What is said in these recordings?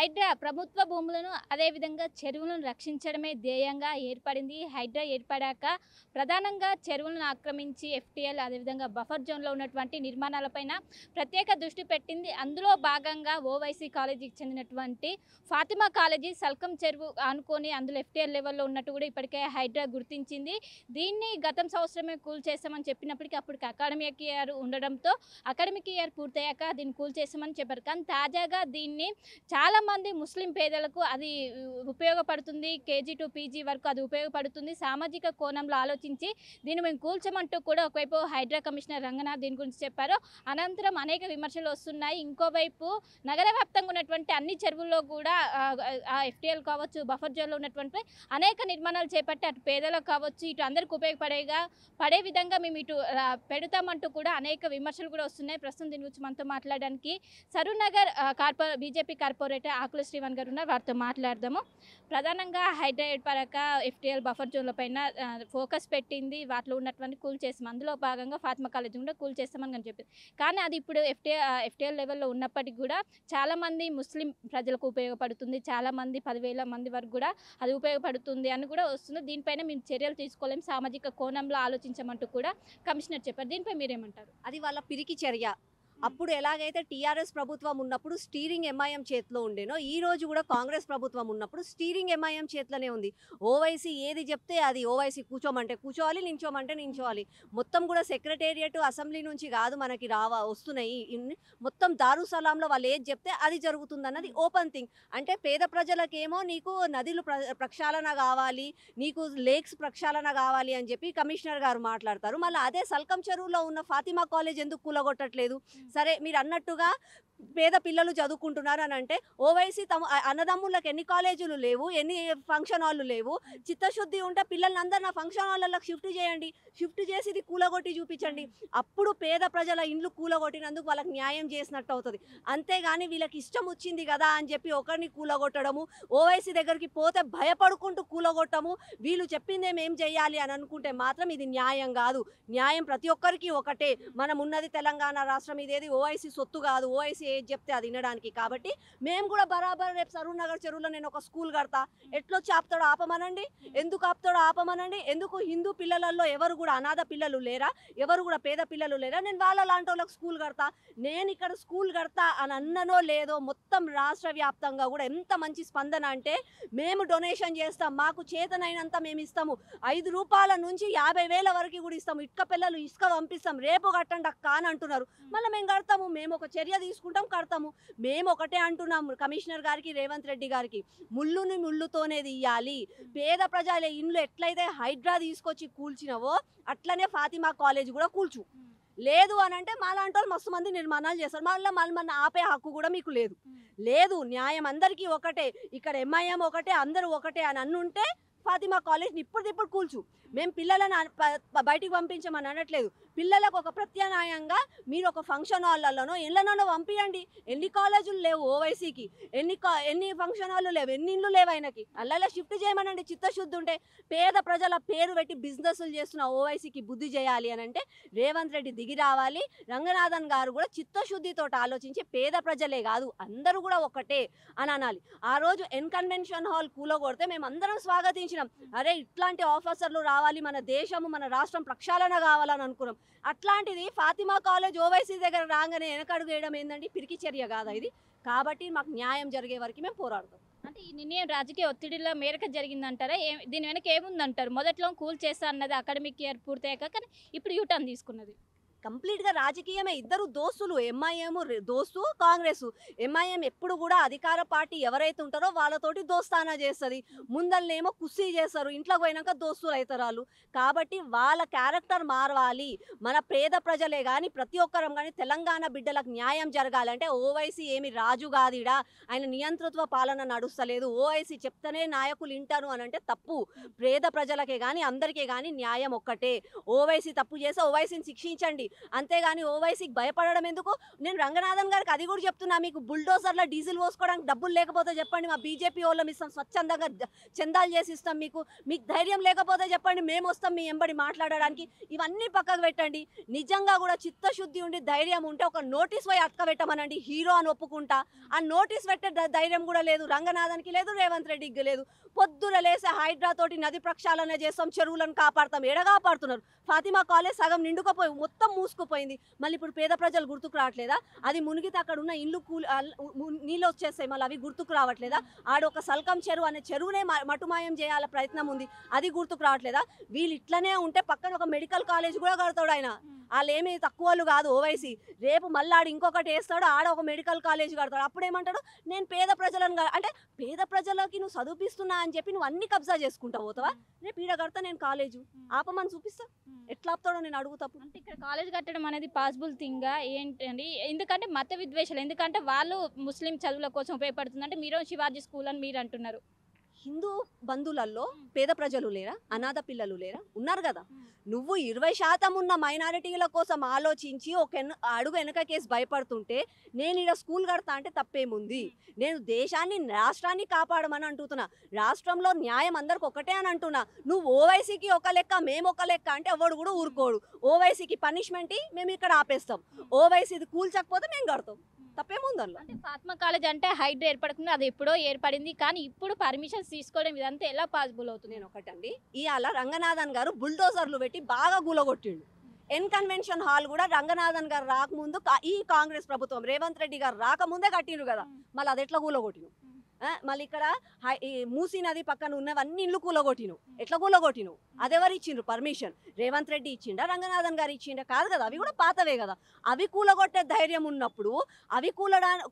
హైడ్రా ప్రభుత్వ భూములను అదేవిధంగా చెరువులను రక్షించడమే ధ్యేయంగా ఏర్పడింది. హైడ్రా ఏర్పడాక ప్రధానంగా చెరువులను ఆక్రమించి ఎఫ్టీఎల్ అదేవిధంగా బఫర్ జోన్లో ఉన్నటువంటి నిర్మాణాలపైన ప్రత్యేక దృష్టి పెట్టింది. అందులో భాగంగా ఓవైసీ కాలేజీకి చెందినటువంటి ఫాతిమా కాలేజీ సల్కం చెరువు ఆనుకొని అందులో ఎఫ్టీఎల్ లెవెల్లో ఉన్నట్టు కూడా ఇప్పటికే హైడ్రా గుర్తించింది. దీన్ని గతం సంవత్సరమే కూల్చేస్తామని చెప్పినప్పటికీ అప్పటికి అకాడమిక్ ఇయర్ ఉండడంతో అకాడమిక్ ఇయర్ పూర్తయ్యాక దీన్ని కూల్చేస్తామని చెప్పారు. కానీ తాజాగా దీన్ని చాలామంది ముస్లిం పేదలకు అది ఉపయోగపడుతుంది. కేజీ టు పీజీ వరకు అది ఉపయోగపడుతుంది. సామాజిక కోణంలో ఆలోచించి దీన్ని మేము కూల్చమంటూ కూడా ఒకవైపు హైడ్రా కమిషనర్ రంగనాథ్ దీని గురించి చెప్పారు. అనంతరం అనేక విమర్శలు వస్తున్నాయి. ఇంకోవైపు నగర వ్యాప్తంగా ఉన్నటువంటి అన్ని చెరువుల్లో కూడా ఆ ఎఫ్టీఎల్ కావచ్చు, బఫర్ జోన్లో ఉన్నటువంటి అనేక నిర్మాణాలు చేపట్టి అటు పేదలకు కావచ్చు, ఇటు అందరికి పడే విధంగా మేము ఇటు పెడతామంటూ కూడా అనేక విమర్శలు కూడా వస్తున్నాయి. ప్రస్తుతం దీని గురించి మనతో మాట్లాడడానికి సరూనగర్ బీజేపీ కార్పొరేటర్ ఆకుల శ్రీవన్ గారు ఉన్నారు. వారితో మాట్లాడదాము. ప్రధానంగా హైడ్రా ఏర్పడాక ఎఫ్టీఎల్ బఫర్ జోన్ల పైన ఫోకస్ పెట్టింది. వాటిలో ఉన్నటువంటి కూల్ చేస్తాం. అందులో భాగంగా ఫాతిమా కాలేజీ కూడా కూల్ చేస్తామని చెప్పింది. కానీ అది ఇప్పుడు ఎఫ్టీఎల్ లెవెల్లో ఉన్నప్పటికీ కూడా చాలామంది ముస్లిం ప్రజలకు ఉపయోగపడుతుంది. చాలామంది 10,000 మంది వరకు కూడా అది ఉపయోగపడుతుంది అని కూడా వస్తుంది. దీనిపైన మేము చర్యలు తీసుకోలేము, సామాజిక కోణంలో ఆలోచించమంటూ కూడా కమిషనర్ చెప్పారు. దీనిపై మీరేమంటారు? అది వాళ్ళ పిరికి చర్య. అప్పుడు ఎలాగైతే టీఆర్ఎస్ ప్రభుత్వం ఉన్నప్పుడు స్టీరింగ్ ఎంఐఎం చేతిలో ఉండేనో ఈ రోజు కూడా కాంగ్రెస్ ప్రభుత్వం ఉన్నప్పుడు స్టీరింగ్ ఎంఐఎం చేతిలోనే ఉంది. ఓవైసీ ఏది చెప్తే అది, ఓవైసీ కూర్చోమంటే కూర్చోవాలి, నించోమంటే నించోవాలి. మొత్తం కూడా సెక్రటేరియట్ అసెంబ్లీ నుంచి కాదు మనకి వస్తున్నాయి. మొత్తం దారుసలాంలో వాళ్ళు ఏది చెప్తే అది జరుగుతుంది అన్నది ఓపెన్ థింగ్. అంటే పేద ప్రజలకేమో నీకు నదులు ప్రక్షాళన కావాలి, నీకు లేక్స్ ప్రక్షాళన కావాలి అని చెప్పి కమిషనర్ గారు మాట్లాడతారు. మళ్ళీ అదే సల్కం చెరువులో ఉన్న ఫాతిమా కాలేజ్ ఎందుకు కూలగొట్టట్లేదు? సరే, మీరు అన్నట్టుగా పేద పిల్లలు చదువుకుంటున్నారు అని అంటే ఓవైసీ అన్నదమ్ములకు ఎన్ని కాలేజీలు లేవు, ఎన్ని ఫంక్షన్ హాళ్ళు లేవు. చిత్తశుద్ధి ఉంటే పిల్లలందరూ నా ఫంక్షన్ హాళ్ళకి షిఫ్ట్ చేయండి, షిఫ్ట్ చేసి ఇది కూలగొట్టి చూపించండి. అప్పుడు పేద ప్రజల ఇండ్లు కూలగొట్టినందుకు వాళ్ళకి న్యాయం చేసినట్టు అవుతుంది. అంతేగాని వీళ్ళకి ఇష్టం వచ్చింది కదా అని చెప్పి ఒకరిని కూలగొట్టడము, ఓవైసీ దగ్గరికి పోతే భయపడుకుంటూ కూలగొట్టము, వీళ్ళు చెప్పిందేం ఏం చేయాలి అని అనుకుంటే మాత్రం ఇది న్యాయం కాదు. న్యాయం ప్రతి ఒక్కరికి ఒకటే. మనం ఉన్నది తెలంగాణ రాష్ట్రం, ఇదేది ఓవైసీ సొత్తు కాదు. ఓవైసీ ఏది చెప్తే అది వినడానికి. కాబట్టి మేము కూడా బరాబర్ రేపు సరూనగర్ చెరువులో నేను ఒక స్కూల్ కడతా, ఎట్లొచ్చి ఆపుతాడో ఆపమనండి, ఎందుకు ఆపుతాడో ఆపమనండి. ఎందుకు హిందూ పిల్లలలో ఎవరు కూడా అనాథ పిల్లలు లేరా, ఎవరు కూడా పేద పిల్లలు లేరా? నేను వాళ్ళ లాంటి వాళ్ళకి స్కూల్ కడతా, నేను ఇక్కడ స్కూల్ కడతా అని అన్ననో లేదో మొత్తం రాష్ట్ర వ్యాప్తంగా కూడా ఎంత మంచి స్పందన అంటే మేము డొనేషన్ చేస్తాం, మాకు చేతనైనంత మేము ఇస్తాము. 5 రూపాయల నుంచి 50,000 వరకు కూడా ఇస్తాము. ఇటుక పిల్లలు ఇసుక పంపిస్తాం, రేపు కట్టండి అక్క అని అంటున్నారు. మళ్ళీ మేము కడతాము, మేము ఒక చర్య తీసుకుంటాం, కడతాము. మేము ఒకటే అంటున్నాము కమిషనర్ గారికి, రేవంత్ రెడ్డి గారికి, ముళ్ళుని ముళ్ళుతోనే తీయాలి. పేద ప్రజల ఇండ్లు ఎట్లయితే హైడ్రా తీసుకొచ్చి కూల్చినవో అట్లనే ఫాతిమా కాలేజ్ కూడా కూల్చు. లేదు అని అంటే మాలాంటి వాళ్ళు మస్తు మంది నిర్మాణాలు చేస్తారు. మళ్ళీ మన ఆపే హక్కు కూడా మీకు లేదు. లేదు, న్యాయం అందరికీ ఒకటే, ఇక్కడ ఎంఐఎం ఒకటే, అందరూ ఒకటే అని అన్నుంటే ఫాతిమా కాలేజ్ని ఇప్పుడు కూల్చు. మేము పిల్లలను బయటికి పంపించమని అనట్లేదు. పిల్లలకు ఒక ప్రత్యామ్నాయంగా మీరు ఒక ఫంక్షన్ హాల్లోనో ఇళ్లలోనో పంపించండి. ఎన్ని కాలేజీలు లేవు ఓవైసీకి, ఎన్ని ఫంక్షన్ హాళ్ళు లేవు, ఎన్ని ఇండ్లు లేవు ఆయనకి, అలా షిఫ్ట్ చేయమనండి. చిత్తశుద్ధి ఉంటే పేద ప్రజల పేరు పెట్టి బిజినెస్లు చేస్తున్న ఓవైసీకి బుద్ధి చేయాలి అని అంటే రేవంత్ రెడ్డి దిగి రావాలి. రంగనాథన్ గారు కూడా చిత్తశుద్ధితో ఆలోచించి పేద ప్రజలే కాదు అందరూ కూడా ఒకటే అని అనాలి. ఆ రోజు కన్వెన్షన్ హాల్ కూలగొడితే మేము అందరం స్వాగతించినాం. అరే, ఇట్లాంటి ఆఫీసర్లు రావాలి, మన దేశము మన రాష్ట్రం ప్రక్షాళన కావాలని అనుకున్నాం. అట్లాంటిది ఫాతిమా కాలేజ్ ఓవైసీ దగ్గర రాగానే వెనకడుగు వేయడం ఏందండి? పిరికి చర్య కాదా ఇది? కాబట్టి మాకు న్యాయం జరిగే వరకు మేము పోరాడతాం. అంటే ఈ నిర్ణయం రాజకీయ ఒత్తిడిలో మేరకు జరిగిందంటారా? దీని వెనక ఏముందంటారు? మొదట్లో కూల్ చేస్తా అన్నది అకాడమిక్ ఇయర్ పూర్తయ్యాక, కానీ ఇప్పుడు యూటర్న్ తీసుకున్నది కంప్లీట్గా రాజకీయమే. ఇద్దరు దోస్తులు, ఎంఐఎం దోస్తు, కాంగ్రెస్. ఎంఐఎం ఎప్పుడు కూడా అధికార పార్టీ ఎవరైతే ఉంటారో వాళ్ళతోటి దోస్తానా చేస్తుంది. ముందల్నేమో కుస్తీ చేస్తారు, ఇంట్లో పోయినాక దోస్తులు అవుతారు వాళ్ళు. కాబట్టి వాళ్ళ క్యారెక్టర్ మారవాలి. మన పేద ప్రజలే కానీ ప్రతి ఒక్కరం కానీ తెలంగాణ బిడ్డలకు న్యాయం జరగాలంటే ఓవైసీ ఏమి రాజు కాదిడా, ఆయన నియంతృత్వ పాలన నడుస్తలేదు. ఓవైసీ చెప్తేనే నాయకులు వింటారు అని అంటే తప్పు. పేద ప్రజలకే కానీ అందరికీ కానీ న్యాయం ఒక్కటే. ఓవైసీ తప్పు చేస్తే ఓవైసీని శిక్షించండి. అంతేగాని ఓవైసీకి భయపడడం ఎందుకు? నేను రంగనాథన్ గారికి అది కూడా చెప్తున్నా, మీకు బుల్డోజర్ల డీజిల్ పోసుకోవడానికి డబ్బులు లేకపోతే చెప్పండి, మా బీజేపీ వాళ్ళం ఇస్తాం, స్వచ్ఛందంగా చందాలు చేసి ఇస్తాం. మీకు ధైర్యం లేకపోతే చెప్పండి, మేము వస్తాం మీ ఎంబడి మాట్లాడడానికి. ఇవన్నీ పక్కకు పెట్టండి. నిజంగా కూడా చిత్తశుద్ధి ఉండి ధైర్యం ఉంటే ఒక నోటీస్ పోయి అతకబెట్టమనండి, హీరో అని ఒప్పుకుంటా. ఆ నోటీస్ పెట్టే ధైర్యం కూడా లేదు రంగనాథన్కి, లేదు రేవంత్ రెడ్డికి లేదు. పొద్దున లేసే హైడ్రా తోటి నది ప్రక్షాళన చేస్తాం, చెరువులను కాపాడతాం. ఎడ కాపాడుతున్నారు? ఫాతిమా కాలేజ్ సగం నిండుకపోయి మొత్తం మూసుకుపోయింది. మళ్ళీ ఇప్పుడు పేద ప్రజలు గుర్తుకు రావట్లేదా? అది మునిగితే అక్కడ ఉన్న ఇల్లు నీళ్ళు వచ్చేస్తాయి, మళ్ళీ అవి గుర్తుకు రావట్లేదా? ఆడొక సల్కం చెరువు అనే చెరువునే మటుమాయం చేయాల ప్రయత్నం ఉంది, అది గుర్తుకు రావట్లేదా? వీళ్ళు ఇట్లనే ఉంటే పక్కన ఒక మెడికల్ కాలేజ్ కూడా కడతాడు ఆయన. వాళ్ళు ఏమీ తక్కువలు కాదు ఓవైసీ. రేపు మళ్ళీ ఆడు ఇంకొకటి వేస్తాడు, ఆడ ఒక మెడికల్ కాలేజ్ కడతాడు. అప్పుడేమంటాడు, నేను పేద ప్రజలను అంటే పేద ప్రజలకి నువ్వు చదివిస్తున్నా అని చెప్పి నువ్వు అన్ని కబ్జా చేసుకుంటావు పోతావా? రేపు ఈడ కడతా నేను కాలేజు, ఆపమని చూపిస్తా. ఎట్లా ఆపుతాడో నేను అడుగుతాను. అంటే ఇక్కడ కాలేజ్ కట్టడం అనేది పాసిబుల్ థింగా ఏంటండి? ఎందుకంటే మత విద్వేషాలు, ఎందుకంటే వాళ్ళు ముస్లిం చదువుల కోసం ఉపయోగపడుతుంది అంటే మీరు శివాజీ స్కూల్ అని మీరు అంటున్నారు. హిందూ బంధువులలో పేద ప్రజలు లేరా? అనాథ పిల్లలు లేరా? ఉన్నారు కదా. నువ్వు 20% ఉన్న మైనారిటీల కోసం ఆలోచించి ఒక అడుగు వెనక కేసు భయపడుతుంటే నేను ఇక్కడ స్కూల్ కడతా అంటే తప్పేముంది? నేను దేశాన్ని రాష్ట్రాన్ని కాపాడమని అంటున్నా. రాష్ట్రంలో న్యాయం అందరికి ఒకటే అని అంటున్నా. నువ్వు ఓవైసీకి ఒక లెక్క, మేము ఒక లెక్క అంటే ఎవడు కూడా ఊరుకోడు. ఓవైసీకి పనిష్మెంట్ మేము ఇక్కడ ఆపేస్తాం, ఓవైసీది కూల్చకపోతే మేము కడతాం. తప్పేముంది అందులో? అంటే ఫాతిమా కాలేజ్ అంటే హైడ్రా ఏర్పడకుండా అది ఎప్పుడో ఏర్పడింది, కానీ ఇప్పుడు పర్మిషన్స్ తీసుకోవడం ఇదంతా ఎలా పాసిబుల్ అవుతుంది? నేను ఒకటండి, ఇవాళ రంగనాథన్ గారు బుల్డోజర్లు పెట్టి బాగా గులగొట్టిండు. ఎన్ కన్వెన్షన్ హాల్ కూడా రంగనాథన్ గారు రాకముందు ఈ కాంగ్రెస్ ప్రభుత్వం రేవంత్ రెడ్డి గారు రాకముందే కట్టిండ్రు కదా. మళ్ళీ అది ఎట్లా కూలగొట్టిను? మళ్ళీ ఇక్కడ మూసీ నది పక్కన ఉన్నవన్నీ ఇల్లు కూలగొట్టిను. ఎట్లా కూలగొట్టిను? అదెవరు ఇచ్చిండ్రు పర్మిషన్? రేవంత్ రెడ్డి ఇచ్చిండా, రంగనాథన్ గారు ఇచ్చిండా? కాదు కదా, అవి కూడా పాతవే కదా. అవి కూలగొట్టే ధైర్యం ఉన్నప్పుడు, అవి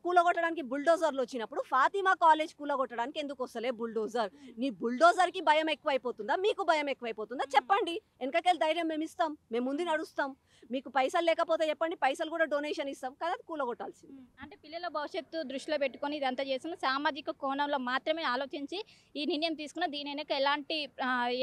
కూలగొట్టడానికి బుల్డోజర్లు వచ్చినప్పుడు ఫాతిమా కాలేజ్ కూలగొట్టడానికి ఎందుకు వస్తలే బుల్డోజర్? నీ బుల్డోజర్కి భయం ఎక్కువైపోతుందా, మీకు భయం ఎక్కువైపోతుందా? చెప్పండి. వెనకకెళ్ళి ధైర్యం మేము ఇస్తాం, మేము ముందు నడుస్తాం. మీకు పైసలు లేకపోతే చెప్పండి, పైసలు కూడా డొనేషన్ ఇస్తాం కదా, కూలగొట్టాల్సింది. అంటే పిల్లల భవిష్యత్తు దృష్టిలో పెట్టుకొని ఇదంతా చేస్తున్న సామాజిక కోణంలో మాత్రమే ఆలోచించి ఈ నిర్ణయం తీసుకున్న, దీని వెనక ఎలాంటి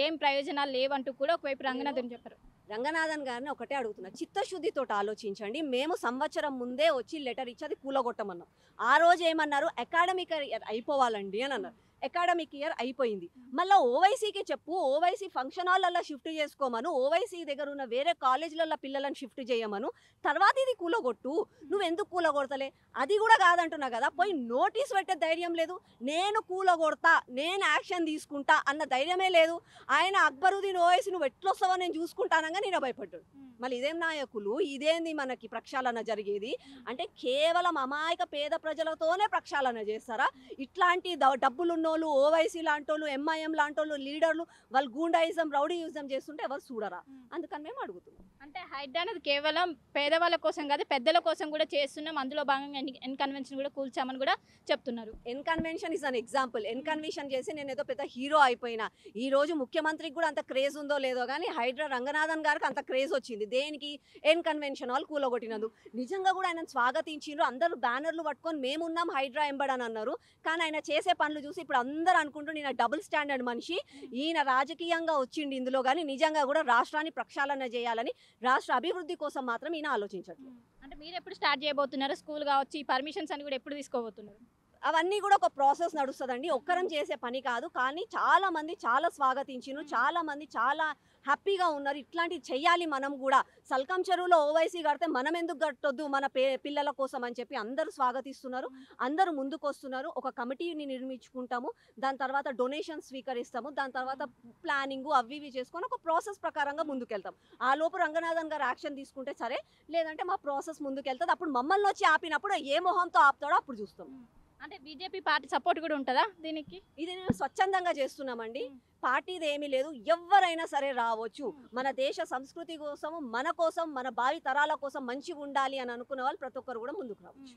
ఏం ప్రయోజనాలు లేవంటూ కూడా ఒకవైపు రంగనాథన్ చెప్పారు. రంగనాథన్ గారిని ఒకటే అడుగుతున్నా, చిత్తశుద్ధితో ఆలోచించండి. మేము సంవత్సరం ముందే వచ్చి లెటర్ ఇచ్చి అది కూలగొట్టమన్నాం. ఆ రోజు ఏమన్నారు, అకాడమిక్ అయిపోవాలండి అని అన్నారు. అకాడమిక్ ఇయర్ అయిపోయింది. మళ్ళీ ఓవైసీకి చెప్పు, ఓవైసీ ఫంక్షన్ హాల్లో షిఫ్ట్ చేసుకోమను, ఓవైసీ దగ్గర ఉన్న వేరే కాలేజీలలో పిల్లలను షిఫ్ట్ చేయమను, తర్వాత ఇది కూలగొట్టు. నువ్వు ఎందుకు కూలగొడతలే? అది కూడా కాదంటున్నా కదా. పోయి నోటీస్ పెట్టే ధైర్యం లేదు. నేను కూలగొడతా, నేను యాక్షన్ తీసుకుంటా అన్న ధైర్యమే లేదు. ఆయన అక్బరుద్దీన్ ఓవైసీ నువ్వు ఎట్లొస్తావో నేను చూసుకుంటానగా నేను భయపడ్డాడు. మళ్ళీ ఇదేం నాయకులు, ఇదేంది మనకి ప్రక్షాళన జరిగేది అంటే? కేవలం అమాయక పేద ప్రజలతోనే ప్రక్షాళన చేస్తారా? ఇట్లాంటి డబ్బులున్నోళ్ళు, ఓవైసీ లాంటోళ్ళు, ఎంఐఎం లాంటోళ్ళు లీడర్లు వాళ్ళు గూండాయిజం, రౌడీయిజం చేస్తుంటే ఎవరు చూడరా? అందుకని మేము అడుగుతున్నాం. అంటే హైడ్రా అనేది కేవలం పేదవాళ్ళ కోసం కాదు, పెద్దల కోసం కూడా చేస్తున్నాం, అందులో భాగంగా ఎన్ కన్వెన్షన్ కూడా కూల్చామని కూడా చెప్తున్నారు. N Convention is an example. N Convention చేసి నేను ఏదో పెద్ద హీరో అయిపోయినా. ఈ రోజు ముఖ్యమంత్రికి కూడా అంత క్రేజ్ ఉందో లేదో కానీ హైడ్రా రంగనాథన్ గారికి అంత క్రేజ్ వచ్చింది. దేనికి? ఎన్ కన్వెన్షన్ వాళ్ళు కూలగొట్టినందు. నిజంగా కూడా ఆయన స్వాగతించిండ్రు. అందరూ బ్యానర్లు పట్టుకొని మేమున్నాం హైడ్రా ఎంబడని అన్నారు. కానీ ఆయన చేసే పనులు చూసి ఇప్పుడు అందరూ అనుకుంటూ ఈయన డబుల్ స్టాండర్డ్ మనిషి, ఈయన రాజకీయంగా వచ్చిండి ఇందులో, కానీ నిజంగా కూడా రాష్ట్రాన్ని ప్రక్షాళన చేయాలని, రాష్ట్ర అభివృద్ధి కోసం మాత్రం ఈయన ఆలోచించట్లేదు. అంటే మీరు ఎప్పుడు స్టార్ట్ చేయబోతున్నారు స్కూల్ కావచ్చు, ఈ పర్మిషన్స్ అని కూడా ఎప్పుడు తీసుకోబోతున్నారు? అవన్నీ కూడా ఒక ప్రాసెస్ నడుస్తుందండి, ఒక్కరం చేసే పని కాదు. కానీ చాలా మంది చాలా స్వాగతించిను, చాలా మంది చాలా హ్యాపీగా ఉన్నారు. ఇట్లాంటివి చెయ్యాలి మనం కూడా. సల్కం చెరువులో ఓవైసీ కడితే మనం ఎందుకు కట్టొద్దు మన పిల్లల కోసం అని చెప్పి అందరూ స్వాగతిస్తున్నారు, అందరూ ముందుకు వస్తున్నారు. ఒక కమిటీని నిర్మించుకుంటాము, దాని తర్వాత డొనేషన్ స్వీకరిస్తాము, దాని తర్వాత ప్లానింగ్ అవి ఇవి చేసుకొని ఒక ప్రాసెస్ ప్రకారంగా ముందుకెళ్తాం. ఆ లోపు రంగనాథన్ గారు యాక్షన్ తీసుకుంటే సరే, లేదంటే మా ప్రాసెస్ ముందుకెళ్తుంది. అప్పుడు మమ్మల్ని వచ్చి ఆపినప్పుడు ఏ మొహంతో ఆపుతాడో అప్పుడు చూస్తాం. అంటే బీజేపీ పార్టీ సపోర్ట్ కూడా ఉంటుందా దీనికి? ఇది నేను స్వచ్ఛందంగా చేస్తున్నామండి, పార్టీది ఏమీ లేదు. ఎవరైనా సరే రావచ్చు. మన దేశ సంస్కృతి కోసం, మన కోసం, మన భావి తరాల కోసం మంచిగా ఉండాలి అని అనుకున్న వాళ్ళు ప్రతి ఒక్కరు కూడా ముందుకు రావచ్చు.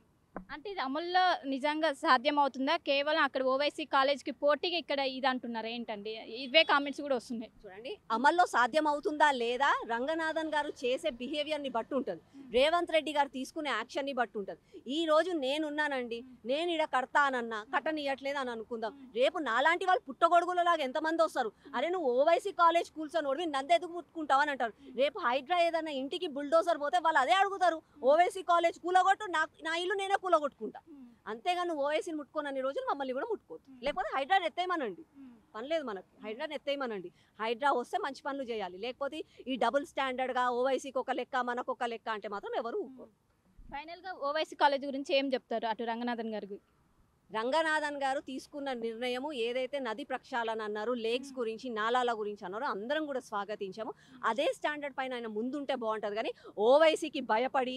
అంటే ఇది అమల్లో నిజంగా సాధ్యమవుతుందా? కేవలం అక్కడ ఓవైసీ కాలేజ్‌కి పోటీగా ఇక్కడ ఇది అంటున్నారు ఏంటండి? ఇవే కామెంట్స్ కూడా వస్తున్నాయి. చూడండి, అమల్లో సాధ్యం అవుతుందా లేదా రంగనాథన్ గారు చేసే బిహేవియర్ని బట్టి ఉంటుంది, రేవంత్ రెడ్డి గారు తీసుకునే యాక్షన్ని బట్టి ఉంటుంది. ఈ రోజు నేనున్నానండి, నేను ఇడ కడతానన్నా కట్టనియట్లేదు అని అనుకుందాం, రేపు నాలాంటి వాళ్ళు పుట్టగొడుగులలాగా ఎంతమంది వస్తారు, అరే నువ్వు ఓవైసీ కాలేజ్ కూల్చొని నన్నెందుకు ముట్టుకుంటావు అని అంటారు. రేపు హైడ్రా ఏదైనా ఇంటికి బుల్డోజర్ పోతే వాళ్ళు అదే అడుగుతారు, ఓవైసీ కాలేజ్ కూలగొట్టు, నా ఇల్లు నేనే కూలగొట్టుకుంటా. అంతేగాని నువ్వు ఓవైసీని ముట్టుకోనన్ని రోజులు మమ్మల్ని కూడా ముట్టుకోవద్దు, లేకపోతే హైడ్రా ఎత్తేయమనండి, పనిలేదు మనకి, హైడ్రాని ఎత్తేయమనండి. హైడ్రా వస్తే మంచి పనులు చేయాలి, లేకపోతే ఈ డబుల్ స్టాండర్డ్గా ఓవైసీకి ఒక లెక్క మనకు ఒక లెక్క అంటే మాత్రం ఎవరు ఊరుకోరు. ఫైనల్‌గా ఓవైసీ కాలేజ్ గురించి ఏం చెప్తారు అటు రంగనాథన్ గారికి? రంగనాథన్ గారు తీసుకున్న నిర్ణయము ఏదైతే నది ప్రక్షాళన అన్నారు, లేక్స్ గురించి, నాలాల గురించి అన్నారో అందరం కూడా స్వాగతించాము. అదే స్టాండర్డ్ పైన ఆయన ముందుంటే బాగుంటుంది. కానీ ఓవైసీకి భయపడి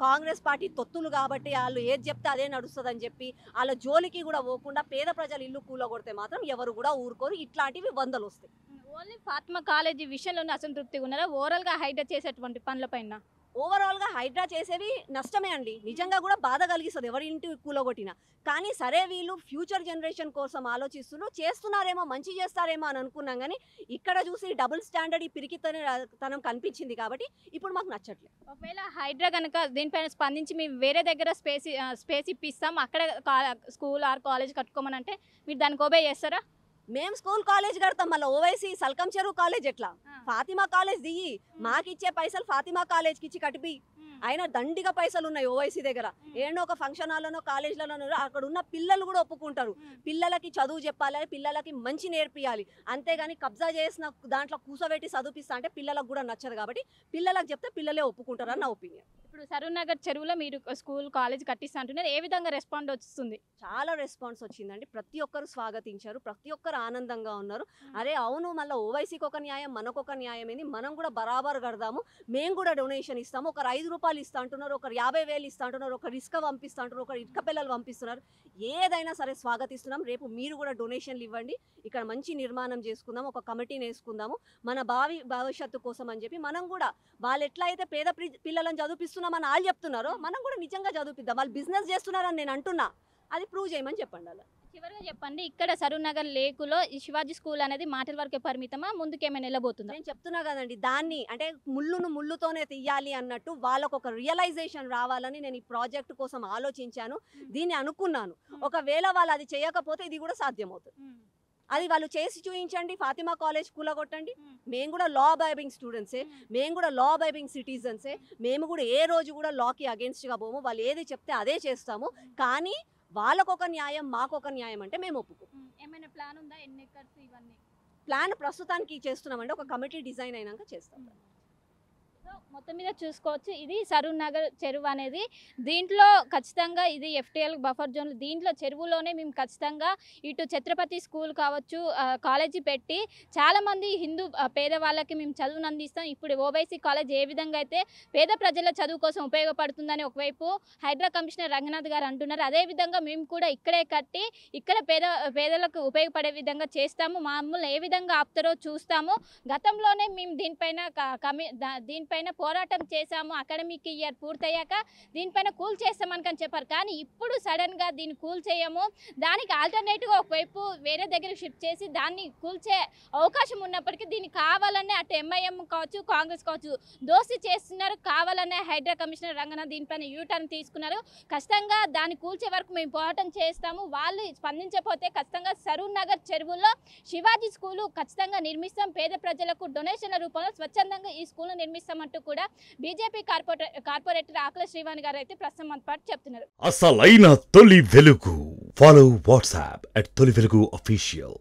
కాంగ్రెస్ పార్టీ తొత్తులు కాబట్టి వాళ్ళు ఏది చెప్తే అదే నడుస్తుందని చెప్పి వాళ్ళ జోలికి కూడా పోకుండా పేద ప్రజలు ఇల్లు కూలగొడితే మాత్రం ఎవరు కూడా ఊరుకోరు. ఇట్లాంటివి వందలు వస్తాయి. ఓన్లీ ఫాతిమా కాలేజీ విషయంలోనే అసంతృప్తిగా ఉన్నారా? ఓవరాల్‌గా హైడ్రా చేసేటువంటి పనులపైన? ఓవరాల్గా హైడ్రా చేసేవి నష్టమే అండి, నిజంగా కూడా బాధ కలిగిస్తుంది ఎవరి ఇంటి కూలగొట్టినా. కానీ సరే వీళ్ళు ఫ్యూచర్ జనరేషన్ కోసం ఆలోచిస్తున్నారు, చేస్తున్నారేమో మంచి చేస్తారేమో అని అనుకున్నాం. కానీ ఇక్కడ చూసి డబుల్ స్టాండర్డ్ ఈ పిరికితనం కనిపించింది కాబట్టి ఇప్పుడు మాకు నచ్చట్లేదు. ఒకవేళ హైడ్రా కనుక దీనిపైన స్పందించి మేము వేరే దగ్గర స్పేస్ ఇప్పిస్తాం, అక్కడ స్కూల్ ఆర్ కాలేజ్ కట్టుకోమని అంటే మీరు దానికి ఓబే చేస్తారా? మేము స్కూల్ కాలేజ్ కడతాం, మళ్ళీ ఓవైసీ సల్కం చెరువు కాలేజ్ ఎట్లా? ఫాతిమా కాలేజ్ దిగి మాకిచ్చే పైసలు ఫాతిమా కాలేజ్కి ఇచ్చి కట్టిపి, అయినా దండిగా పైసలు ఉన్నాయి ఓవైసీ దగ్గర. ఏడో ఒక ఫంక్షన్ హాల్లోనో కాలేజ్లలోనో అక్కడ ఉన్న పిల్లలు కూడా ఒప్పుకుంటారు, పిల్లలకి చదువు చెప్పాలి, పిల్లలకి మంచి నేర్పియాలి. అంతేగాని కబ్జా చేసిన దాంట్లో కూసబెట్టి చదివిపిస్తా అంటే పిల్లలకు కూడా నచ్చదు. కాబట్టి పిల్లలకు చెప్తే పిల్లలే ఒప్పుకుంటారు అని నా ఒపీనియన్. ఇప్పుడు సరూర్ నగర్ చెరువులో మీరు స్కూల్ కాలేజ్ కట్టిస్తా అంటున్నారు, ఏ విధంగా రెస్పాండ్ వస్తుంది? చాలా రెస్పాన్స్ వచ్చిందండి, ప్రతి ఒక్కరు స్వాగతించారు, ప్రతి ఒక్కరు ఆనందంగా ఉన్నారు. అరే అవును, మళ్ళీ ఓవైసీకి ఒక న్యాయం మనకొక న్యాయం ఏంది, మనం కూడా బరాబర్ కడదాము, మేము కూడా డొనేషన్ ఇస్తాము. ఒకరు 5 రూపాయలు ఇస్తా అంటున్నారు, ఒకరు 50,000 ఇస్తా అంటున్నారు, ఒకరు ఇసుక పంపిస్తా అంటున్నారు, ఒకరు ఇటుక పిల్లలు పంపిస్తున్నారు. ఏదైనా సరే స్వాగతిస్తున్నాం. రేపు మీరు కూడా డొనేషన్లు ఇవ్వండి, ఇక్కడ మంచి నిర్మాణం చేసుకుందాం, ఒక కమిటీని వేసుకుందాము మన భవిష్యత్తు కోసం అని చెప్పి. మనం కూడా వాళ్ళు ఎట్లా అయితే పేద పిల్లలను చదివిస్తున్నామని వాళ్ళు చెప్తున్నారో మనం కూడా నిజంగా చదివిద్దాం. వాళ్ళు బిజినెస్ చేస్తున్నారని నేను అంటున్నా, అది ప్రూవ్ చేయమని చెప్పండి. అలా చివరిగా చెప్పండి, ఇక్కడ సరూర్ నగర్ లేకులో ఈ శివాజీ స్కూల్ అనేది మాటల వరకే పరిమితమా, ముందుకేమైనా వెళ్ళబోతుందా? నేను చెప్తున్నా కదండి, దాన్ని అంటే ముళ్ళును ముళ్ళుతోనే తీయాలి అన్నట్టు వాళ్ళకు ఒక రియలైజేషన్ రావాలని నేను ఈ ప్రాజెక్ట్ కోసం ఆలోచించాను, దీన్ని అనుకున్నాను. ఒకవేళ వాళ్ళు అది చేయకపోతే ఇది కూడా సాధ్యమవుతుంది. అది వాళ్ళు చేసి చూపించండి, ఫాతిమా కాలేజ్ కూలగొట్టండి. మేము కూడా లా అబైడింగ్ స్టూడెంట్సే, మేము కూడా లా అబైడింగ్ సిటిజన్సే, మేము కూడా ఏ రోజు కూడా లాకి అగేన్స్ట్గా పోము, వాళ్ళు ఏది చెప్తే అదే చేస్తాము. కానీ వాళ్ళకొక న్యాయం మాకొక న్యాయం అంటే మేము ఒప్పుకో. ఏమైనా ప్లాన్ ఉందా, ఎన్ని ఎకర్స్ ఇవన్నీ? ప్లాన్ ప్రస్తుతానికి చేస్తున్నామండి, ఒక కమిటీ డిజైన్ అయినాక చేస్తాం. సో మొత్తం మీద చూసుకోవచ్చు, ఇది సరూర్ నగర్ చెరువు అనేది, దీంట్లో ఖచ్చితంగా ఇది ఎఫ్టీఎల్ బఫర్ జోన్. దీంట్లో చెరువులోనే మేము ఖచ్చితంగా ఇటు ఛత్రపతి స్కూల్ కావచ్చు కాలేజీ పెట్టి చాలామంది హిందూ పేదవాళ్ళకి మేము చదువును అందిస్తాం. ఇప్పుడు ఓవైసీ కాలేజ్ ఏ విధంగా అయితే పేద ప్రజల చదువు కోసం ఉపయోగపడుతుందని ఒకవైపు హైడ్రా కమిషనర్ రంగనాథ్ గారు అంటున్నారు, అదేవిధంగా మేము కూడా ఇక్కడే కట్టి ఇక్కడ పేదలకు ఉపయోగపడే విధంగా చేస్తాము, మమ్మల్ని ఏ విధంగా ఆపుతారో చూస్తాము. గతంలోనే మేము దీనిపైన పోరాటం చేశాము, అకాడమిక్ ఇయర్ పూర్తయ్యాక దీనిపైన కూల్ చేస్తామని చెప్పారు. కానీ ఇప్పుడు సడన్గా దీన్ని కూల్ చేయము, దానికి ఆల్టర్నేటివ్గా ఒకవైపు వేరే దగ్గర షిఫ్ట్ చేసి దాన్ని కూల్చే అవకాశం ఉన్నప్పటికీ దీన్ని కావాలనే అటు ఎంఐఎం కావచ్చు కాంగ్రెస్ కావచ్చు దోస్తీ చేస్తున్నారు. కావాలనే హైడ్రా కమిషనర్ రంగనాథ్ దీనిపైన యూటర్న్ తీసుకున్నారు. ఖచ్చితంగా దాన్ని కూల్చే వరకు మేము పోరాటం చేస్తాము. వాళ్ళు స్పందించకపోతే ఖచ్చితంగా సరూర్ నగర్ చెరువుల్లో శివాజీ స్కూలు ఖచ్చితంగా నిర్మిస్తాం, పేద ప్రజలకు డొనేషన్ల రూపంలో స్వచ్ఛందంగా ఈ స్కూల్ను నిర్మిస్తామంటూ కూడా బీజేపీ కార్పొరేటర్ ఆకుల శ్రీవాణి గారు అయితే ప్రస్తుతం మన పాటు చెప్తున్నారు. అసలైన తొలి వెలుగు. ఫాలో వాట్సాప్ @తొలి వెలుగు official.